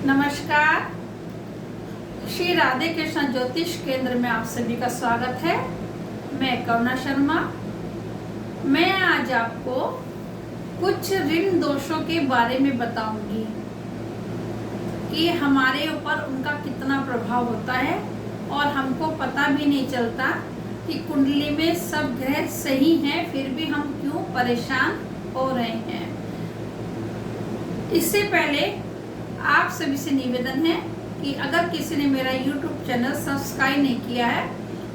नमस्कार। श्री राधे कृष्ण ज्योतिष केंद्र में आप सभी का स्वागत है। मैं करुणा शर्मा। मैं आज आपको कुछ ऋण दोषों के बारे में बताऊंगी कि हमारे ऊपर उनका कितना प्रभाव होता है और हमको पता भी नहीं चलता कि कुंडली में सब ग्रह सही हैं, फिर भी हम क्यों परेशान हो रहे हैं। इससे पहले आप सभी से निवेदन है कि अगर किसी ने मेरा YouTube चैनल सब्सक्राइब नहीं किया है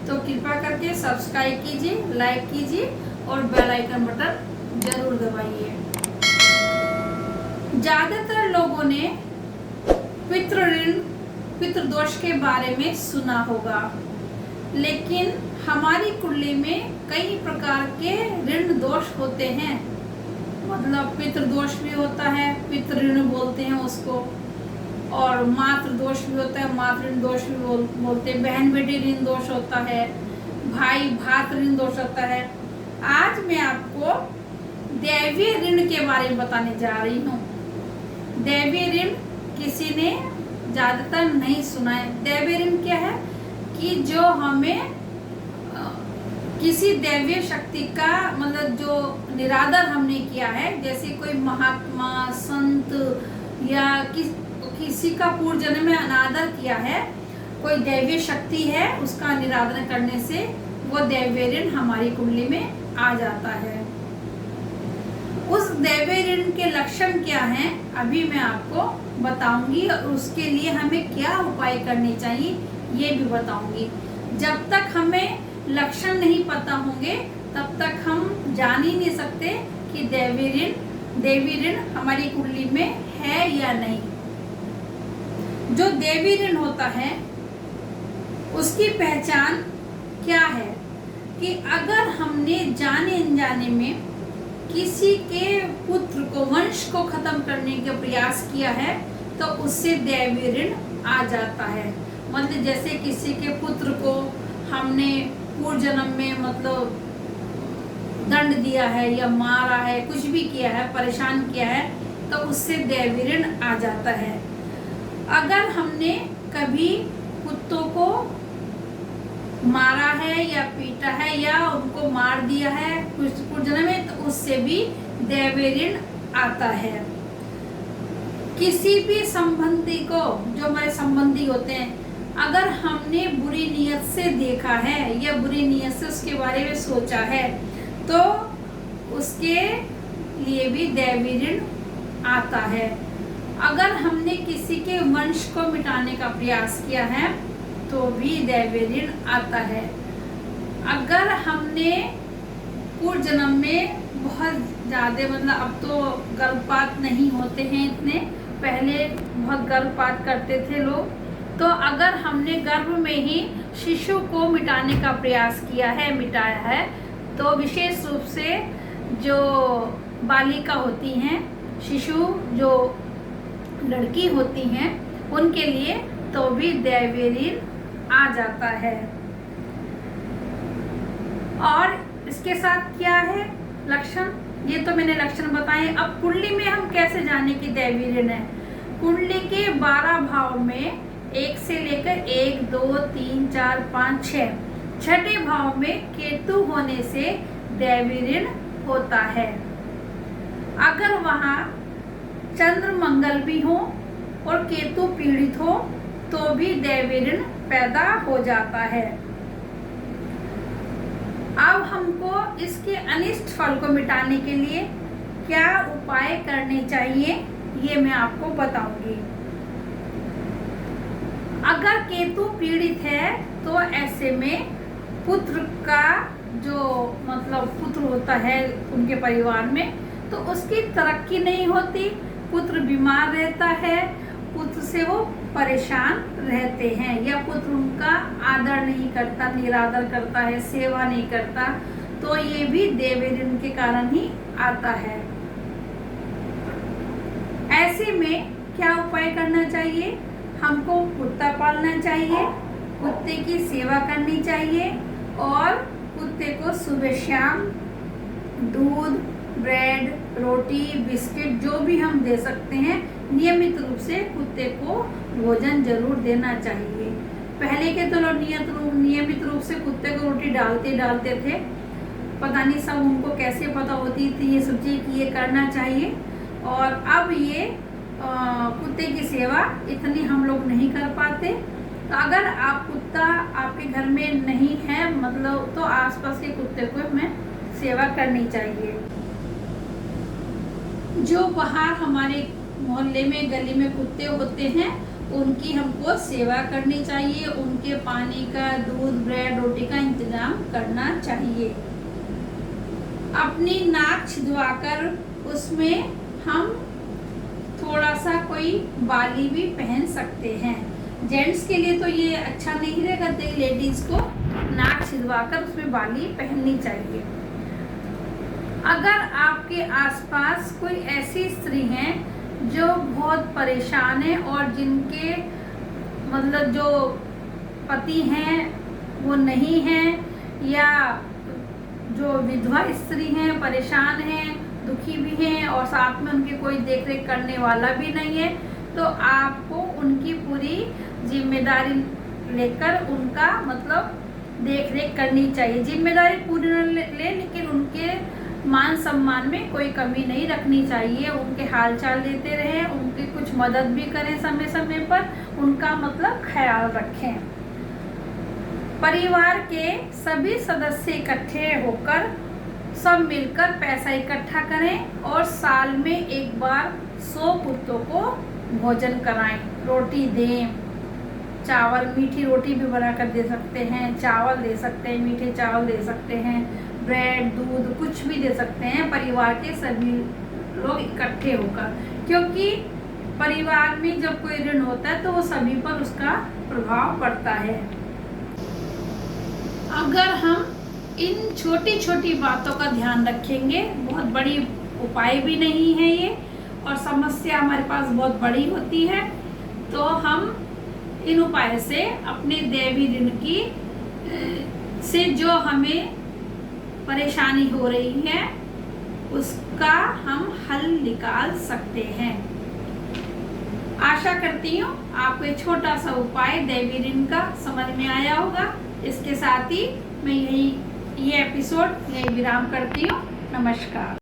तो कृपया करके सब्सक्राइब कीजिए, लाइक कीजिए और बेल आइकन बटन जरूर दबाइए। ज़्यादातर लोगों ने पितृदोष के बारे में सुना होगा, लेकिन हमारी कुंडली में कई प्रकार के ऋण दोष होते हैं। मतलब पितृदोष भी होता है, पितृ ऋण बोलते हैं उसको, और मातृ दोष भी होता है, मातृ ऋण दोष भी बोलते हैं। बहन बेटी ऋण दोष होता है, भाई भातृ ऋण दोष होता है। आज मैं आपको दैवीय ऋण के बारे में बताने जा रही हूँ। दैवीय ऋण किसी ने ज्यादातर नहीं सुना है। दैवीय ऋण क्या है कि जो हमें किसी दैवीय शक्ति का मतलब जो निरादर हमने किया है, जैसे कोई महात्मा संत या किसी का पूर्व जन्म में अनादर किया है, कोई दैवीय शक्ति है, उसका निरादर करने से वो दैवीय ऋण हमारी कुंडली में आ जाता है। उस दैवीय ऋण के लक्षण क्या हैं अभी मैं आपको बताऊंगी, और उसके लिए हमें क्या उपाय करने चाहिए ये भी बताऊंगी। जब तक हमें लक्षण नहीं पता होंगे तब तक हम जान ही नहीं सकते कि दैवीय ऋण हमारी कुंडली में है या नहीं। जो दैवीय ऋण होता है उसकी पहचान क्या है कि अगर हमने जाने अनजाने में किसी के पुत्र को, वंश को खत्म करने का प्रयास किया है तो उससे दैवीय ऋण आ जाता है। मतलब जैसे किसी के पुत्र को हमने पूर्व जन्म में मतलब दंड दिया है या मारा है, कुछ भी किया है, परेशान किया है, तो उससे दैवीय ऋण आ जाता है। अगर हमने कभी कुत्तों को मारा है या पीटा है या उनको मार दिया है पूर्व जन्म में, तो उससे भी दैवीय ऋण आता है। किसी भी संबंधी को, जो हमारे संबंधी होते हैं, अगर हमने बुरी नीयत से देखा है या बुरी नीयत से उसके बारे में सोचा है तो उसके लिए भी दैवीय ऋण आता है। अगर हमने किसी के वंश को मिटाने का प्रयास किया है तो भी दैवीय ऋण आता है। अगर हमने पूर्व जन्म में बहुत ज़्यादा, मतलब अब तो गर्भपात नहीं होते हैं इतने, पहले बहुत गर्भपात करते थे लोग, तो अगर हमने गर्भ में ही शिशु को मिटाने का प्रयास किया है, मिटाया है, तो विशेष रूप से जो बालिका होती हैं, शिशु जो लड़की होती हैं, उनके लिए तो भी दैवीय ऋण आ जाता है। और इसके साथ क्या है लक्षण, ये तो मैंने लक्षण बताए। अब कुंडली में हम कैसे जाने की दैवीय ऋण है। कुंडली के 12 भाव में 1 से लेकर 1, 2, 3, 4, 5, 6, छठे भाव में केतु होने से दैवीय ऋण होता है। अगर वहाँ चंद्र मंगल भी हो और केतु पीड़ित हो तो भी दैवीय ऋण पैदा हो जाता है। अब हमको इसके अनिष्ट फल को मिटाने के लिए क्या उपाय करने चाहिए ये मैं आपको बताऊंगी। अगर केतु पीड़ित है तो ऐसे में पुत्र का जो मतलब पुत्र होता है उनके परिवार में, तो उसकी तरक्की नहीं होती, पुत्र बीमार रहता है, पुत्र से वो परेशान रहते हैं, या पुत्र उनका आदर नहीं करता, निरादर करता है, सेवा नहीं करता, तो ये भी दैवीय ऋण के कारण ही आता है। ऐसे में क्या उपाय करना चाहिए। हमको कुत्ता पालना चाहिए, कुत्ते की सेवा करनी चाहिए और कुत्ते को सुबह शाम दूध, ब्रेड, रोटी, बिस्किट जो भी हम दे सकते हैं, नियमित रूप से कुत्ते को भोजन जरूर देना चाहिए। पहले के तो लोग नियमित रूप से कुत्ते को रोटी डालते थे। पता नहीं सब उनको कैसे पता होती थी ये सब चीज़ कि ये करना चाहिए। और अब ये कुत्ते की सेवा इतनी हम लोग नहीं कर पाते। तो अगर आप कुत्ता आपके घर में नहीं है मतलब, तो आसपास के कुत्ते को हमें सेवा करनी चाहिए। जो बाहर हमारे मोहल्ले में, गली में कुत्ते होते हैं, उनकी हमको सेवा करनी चाहिए। उनके पानी का, दूध, ब्रेड, रोटी का इंतजाम करना चाहिए। अपनी नाक छिदवाकर उसमें हम थोड़ा सा कोई बाली भी पहन सकते हैं। जेंट्स के लिए तो ये अच्छा नहीं रहेगा, लेडीज को नाक छिदवाकर उसमें बाली पहननी चाहिए। अगर आपके आसपास कोई ऐसी स्त्री हैं जो बहुत परेशान है और जिनके मतलब जो पति हैं वो नहीं हैं, या जो विधवा स्त्री हैं, परेशान हैं, दुखी भी हैं और साथ में उनकी कोई देखरेख करने वाला भी नहीं है, तो आपको उनकी पूरी जिम्मेदारी लेकर उनका मतलब देखरेख करनी चाहिए। जिम्मेदारी पूरी न ले, लेकिन उनके मान सम्मान में कोई कमी नहीं रखनी चाहिए। उनके हालचाल लेते रहें, उनकी कुछ मदद भी करें, समय समय पर उनका मतलब ख्याल रखें। परिवार के सभी सदस्य इकट्ठे होकर सब मिलकर पैसा इकट्ठा करें और साल में एक बार 100 कुत्तों को भोजन कराएं। रोटी दें, चावल, मीठी रोटी भी बनाकर दे सकते हैं, चावल दे सकते हैं, मीठे चावल दे सकते हैं, ब्रेड, दूध, कुछ भी दे सकते हैं परिवार के सभी लोग इकट्ठे होकर। क्योंकि परिवार में जब कोई ऋण होता है तो वो सभी पर उसका प्रभाव पड़ता है। अगर हम इन छोटी छोटी बातों का ध्यान रखेंगे, बहुत बड़ी उपाय भी नहीं है ये, और समस्या हमारे पास बहुत बड़ी होती है, तो हम इन उपाय से अपने दैवी ऋण की से जो हमें परेशानी हो रही है उसका हम हल निकाल सकते हैं। आशा करती हूँ आपको एक छोटा सा उपाय दैवी ऋण का समझ में आया होगा। इसके साथ ही मैं ये एपिसोड यही विराम करती हूँ। नमस्कार।